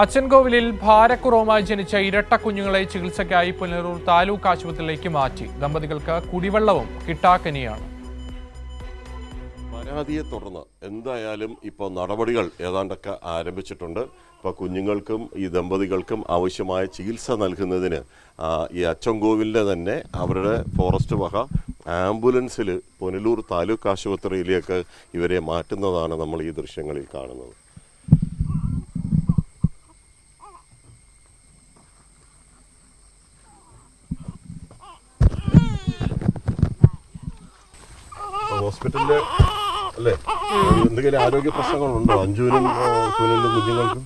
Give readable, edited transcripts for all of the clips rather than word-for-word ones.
അച്ചൻകോവിലിൽ ഭാരക്കുറവുമായി ജനിച്ച ഇരട്ട കുഞ്ഞുങ്ങളെ ചികിത്സയ്ക്കായി പുനലൂർ താലൂക്ക് ആശുപത്രിയിലേക്ക് മാറ്റി. ദമ്പതികൾക്ക് കുടിവെള്ളവും കിട്ടാക്കനിയാണ്. പരാതിയെ തുടർന്ന് എന്തായാലും ഇപ്പോൾ നടപടികൾ ഏതാണ്ടൊക്കെ ആരംഭിച്ചിട്ടുണ്ട്. ഇപ്പോൾ കുഞ്ഞുങ്ങൾക്കും ഈ ദമ്പതികൾക്കും ആവശ്യമായ ചികിത്സ നൽകുന്നതിന് ഈ അച്ചൻകോവിലിൻ്റെ തന്നെ അവരുടെ ഫോറസ്റ്റ് വക ആംബുലൻസിൽ പുനലൂർ താലൂക്ക് ആശുപത്രിയിലേക്ക് ഇവരെ മാറ്റുന്നതാണ് നമ്മൾ ഈ ദൃശ്യങ്ങളിൽ കാണുന്നത്. ഹോസ്പിറ്റലില് അല്ലേ എന്തെങ്കിലും ആരോഗ്യ പ്രശ്നങ്ങളുണ്ടോ അഞ്ജുവിനും സുനിലിനും കുഞ്ഞുങ്ങൾക്കും?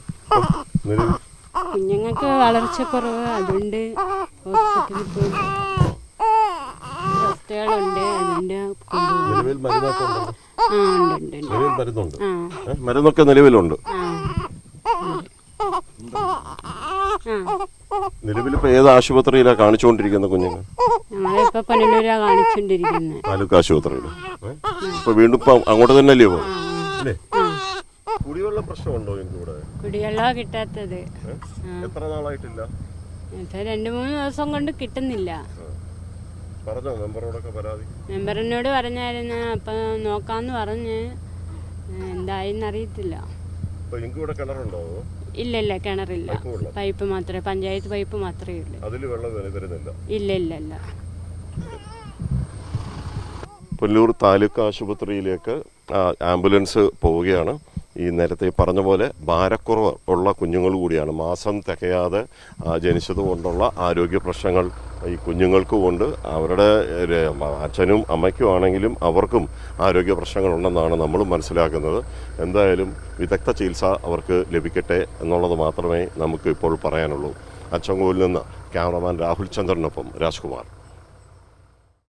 കുഞ്ഞുങ്ങൾക്ക് വളർച്ചക്കുറവ്, അതുകൊണ്ട് ഹോസ്പിറ്റലിൽ പോയി ടെസ്റ്റുകളുണ്ട്. അതിന്റെ നിലവിൽ മരുന്നൊക്കെ ഉണ്ടല്ലോ. നിലവിൽ മരുന്നുണ്ട്, ആ മരുന്നൊക്കെ നിലവിലുണ്ട്. നിലവിലിപ്പോ ഏത് ആശുപത്രിയിലാണ് കാണിച്ചുകൊണ്ടിരിക്കുന്ന കുഞ്ഞുങ്ങൾ? ഞങ്ങളിപ്പോ പനലൂരാ കാണിച്ചോണ്ടിരിക്കുന്നത്, താലൂക്ക് ആശുപത്രിയിൽ. ഇപ്പൊ വീണ്ടും ഇപ്പൊ അങ്ങോട്ട് തന്നെ അല്ലേ പോകും? കുടിവെള്ള പ്രശ്നമുണ്ടോ ഇവിടെ? കുടിവെള്ളം കിട്ടാത്തത് എത്ര നാളായിട്ടില്ല? 2-3 ദിവസം കൊണ്ട് കിട്ടുന്നില്ല. പറഞ്ഞോ മെമ്പറോടൊക്കെ പരാതി? മെമ്പറിനോട് പറഞ്ഞായിരുന്നു, അപ്പൊ നോക്കാന്ന് പറഞ്ഞ് എന്തായിന്നറിയത്തില്ല. കിണറുണ്ടോ? ഇല്ല, കിണറില്ല. പൈപ്പ് മാത്രമേ, പഞ്ചായത്ത് പൈപ്പ് മാത്രമേ ഉള്ളൂ. അതിൽ വെള്ളം വരുന്നില്ല? ഇല്ല. പുനലൂർ താലൂക്ക് ആശുപത്രിയിലേക്ക് ആംബുലൻസ് പോവുകയാണ്. ഈ നേരത്തെ പറഞ്ഞ പോലെ ഭാരക്കുറവ് ഉള്ള കുഞ്ഞുങ്ങൾ കൂടിയാണ്. മാസം തികയാതെ ജനിച്ചതുകൊണ്ടുള്ള ആരോഗ്യ പ്രശ്നങ്ങൾ ഈ കുഞ്ഞുങ്ങൾക്കുമുണ്ട്. അവരുടെ അച്ഛനും അമ്മയ്ക്കും ആണെങ്കിലും അവർക്കും ആരോഗ്യ പ്രശ്നങ്ങളുണ്ടെന്നാണ് നമ്മളും മനസ്സിലാക്കുന്നത്. എന്തായാലും വിദഗ്ധ ചികിത്സ അവർക്ക് ലഭിക്കട്ടെ എന്നുള്ളത് മാത്രമേ നമുക്ക് ഇപ്പോൾ പറയാനുള്ളൂ. അച്ചൻകോവിലിൽ നിന്ന് ക്യാമറമാൻ രാഹുൽ ചന്ദ്രനൊപ്പം രാജ്കുമാർ.